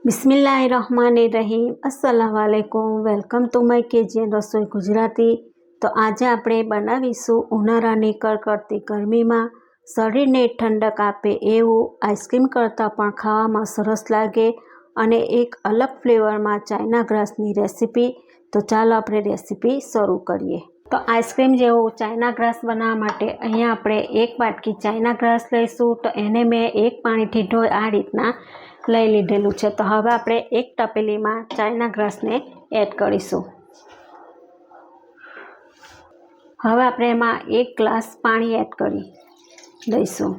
બિસ્મિલ્લાહિર્રહમાનિર્રહીમ. अस्सलामुअलैकुम. Welcome to my KGN રસોઈ ગુજરાતી. તો આજે આપણે બનાવીશું ઉનાળાની કડકડતી ગરમીમાં શરીરને ઠંડક આપે એવું આઈસ્ક્રીમ કરતાં પણ ખાવામાં સરસ લાગે અને એક અલગ ફ્લેવરમાં ચાઇના ગ્રાસની રેસીપી. તો ચાલો આપણે રેસીપી શરૂ કરીએ. તો આઈસ્ક્રીમ જેવું ચાઇના ગ્રાસ બનાવવા માટે અહીંયા આપણે એક વાટકી ચાઇના ગ્રાસ લઈશું. તો એને મેં એક પાણીથી ધોઈ આ રીતના લઈ લીધેલું છે. તો હવે આપણે એક તપેલીમાં ચાઇના ગ્રાસને એડ કરીશું. હવે આપણે એમાં 1 ગ્લાસ પાણી એડ કરી દઈશું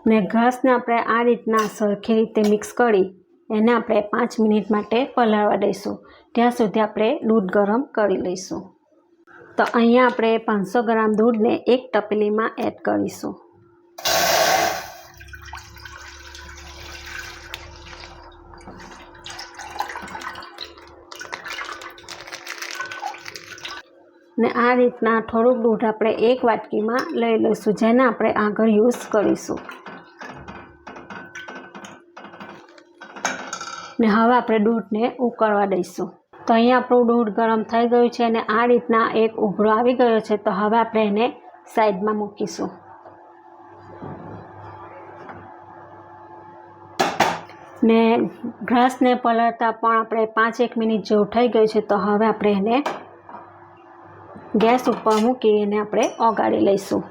ને ગ્રાસને આપણે આ રીતના સરખી રીતે મિક્સ કરી એને આપણે 5 મિનિટ માટે પલાળવા દઈશું. ત્યાં સુધી આપણે દૂધ ગરમ કરી લઈશું. તો અહીંયા આપણે 500 ગ્રામ દૂધને એક તપેલીમાં એડ કરીશું. ને આ રીતના થોડુંક દૂધ આપણે એક વાટકીમાં લઈ લઈશું, જેને આપણે આગળ યુઝ કરીશું. ને હવે આપણે દૂધને ઉકળવા દઈશું. તો અહીંયા આપણું દૂધ ગરમ થઈ ગયું છે અને આ રીતના એક ઉભરો આવી ગયો છે. તો હવે આપણે એને સાઈડમાં મૂકીશું. ને ગ્રાસને પલાળતા પણ આપણે 5-1 મિનિટ જેવું થઈ ગયું છે. તો હવે આપણે એને ગેસ ઉપર મૂકીને આપણે ઓગાળી લઈશું.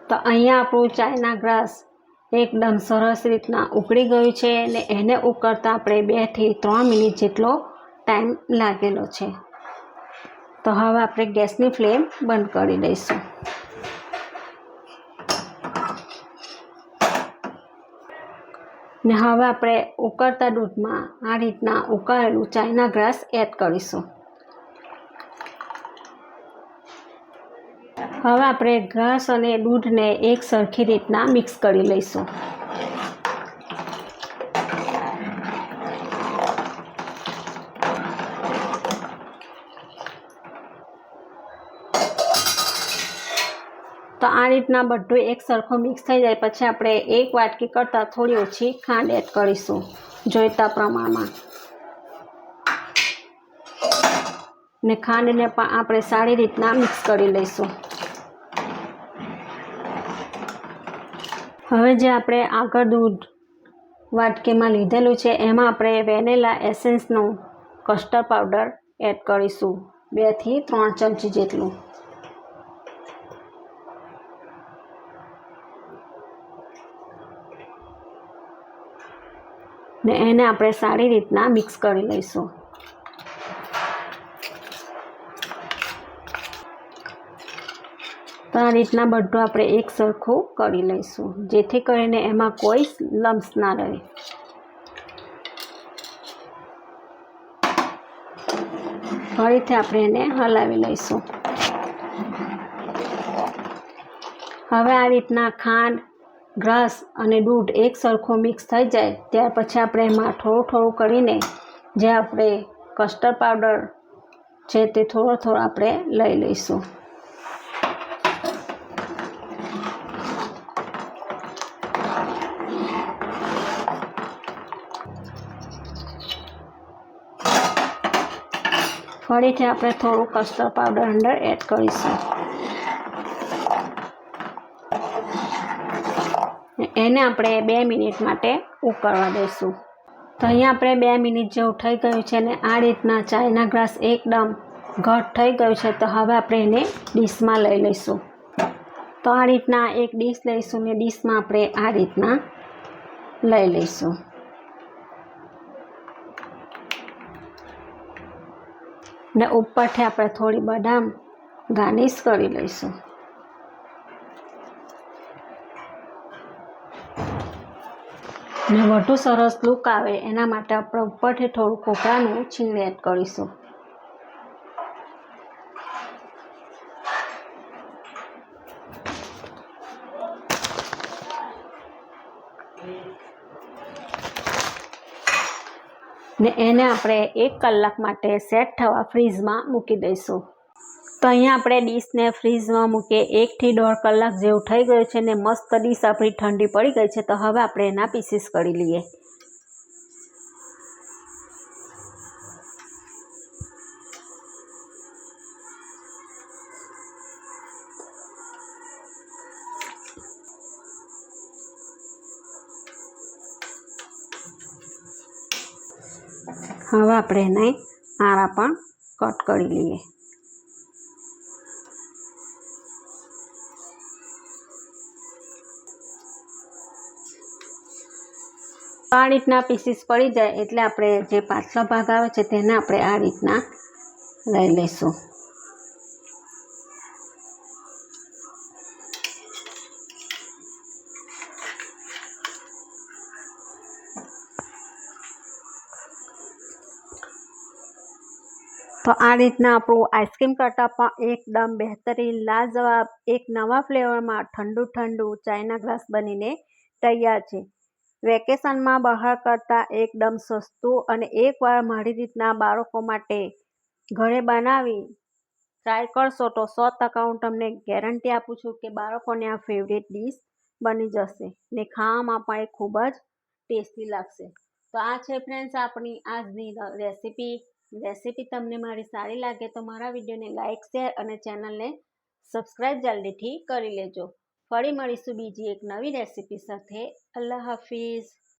તો અહીંયા આપણું ચાઇના ગ્રાસ એકદમ સરસ રીતના ઉકળી ગયું છે અને એને ઉકળતા આપણે 2 થી 3 મિનિટ જેટલો ટાઈમ લાગેલો છે. તો હવે આપણે ગેસની ફ્લેમ બંધ કરી દઈશું. ને હવે આપણે ઉકળતા દૂધમાં આ રીતના ઉકાળેલું ચાઇના ગ્રાસ એડ કરીશું. હવે આપણે ગ્રાસ અને દૂધને એક સરખી રીતના મિક્સ કરી લઈશું. તો આ રીતના બધું એક સરખું મિક્સ થઈ જાય પછી આપણે એક વાટકી કરતાં થોડી ઓછી ખાંડ એડ કરીશું જોઈતા પ્રમાણમાં. ને ખાંડને પણ આપણે સારી રીતના મિક્સ કરી લઈશું. હવે જે આપણે આગળ દૂધ વાટકીમાં લીધેલું છે એમાં આપણે વેનીલા એસેન્સનું કસ્ટર્ડ પાવડર એડ કરીશું 2 થી 3 ચમચી જેટલું. ને એને આપણે સારી રીતના મિક્સ કરી લઈશું. તો આ રીતના બધું આપણે એક સરખું કરી લઈશું જેથી કરીને એમાં કોઈ લમ્સ ના રહે. ફરીથી આપણે એને હલાવી લઈશું. હવે આ રીતના ખાંડ, ગ્રાસ અને દૂધ એક સરખું મિક્સ થઈ જાય ત્યાર પછી આપણે એમાં થોડું થોડું કરીને જે આપણે કસ્ટર્ડ પાવડર છે તે થોડો આપણે લઈ લઈશું. ફરીથી આપણે થોડું કસ્ટર્ડ પાવડર અંદર એડ કરીશું. એને આપણે 2 મિનિટ માટે ઉકળવા દઈશું. તો અહીંયા આપણે 2 મિનિટ જેવું થઈ ગયું છે અને આ રીતના ચાઇના ગ્રાસ એકદમ ઘટ થઈ ગયું છે. તો હવે આપણે એને ડીશમાં લઈ લઈશું. તો આ રીતના એક ડીશ લઈશું ને ડીશમાં આપણે આ રીતના લઈ લઈશું. ને ઉપરથી આપણે થોડી બદામ ગાર્નિશ કરી લઈશું. ને વધુ સરસ લુક આવે એના માટે આપણે ઉપરથી થોડું કોપરાનું છીણ એડ કરીશું. ને એને આપણે 1 કલાક માટે સેટ થવા ફ્રીઝમાં મૂકી દઈશું. તો અહીંયા આપણે ડીશને ફ્રીઝમાં મૂકીએ 1 થી 1.5 કલાક જેવું થઈ ગયું છે ને મસ્ત ડીશ આપણી ઠંડી પડી ગઈ છે. તો હવે આપણે એના પીસીસ કરી લઈએ. હવે આપણે એને આરા પણ કટ કરી લઈએ. આ રીતના પીસીસ પડી જાય એટલે આપણે જે પાછલો ભાગ આવે છે તેને આપણે આ રીતના લઈ લઈશું. તો આ રીતના આપણું આઈસ્ક્રીમ કરતાં પણ એકદમ બહેતરીન લાજવાબ એક નવા ફ્લેવરમાં ઠંડુ ચાયના ગ્લાસ બનીને તૈયાર છે. વેકેશનમાં બહાર કરતાં એકદમ સસ્તું અને એકવાર મારી રીતના બાળકો માટે ઘરે બનાવી ટ્રાય કરશો તો 100% હું તમને ગેરંટી આપું છું કે બાળકોને આ ફેવરેટ ડીશ બની જશે ને ખાવામાં પણ એ ખૂબ જ ટેસ્ટી લાગશે. તો આ છે ફ્રેન્ડ્સ આપણી આજની રેસીપી તમને મારી સારી લાગે તો મારા વિડીયોને લાઇક, શેર અને ચેનલને સબસ્ક્રાઈબ જલ્દીથી કરી લેજો. ફરી મળીશું બીજી એક નવી રેસીપી સાથે. અલ્લાહ હાફિઝ.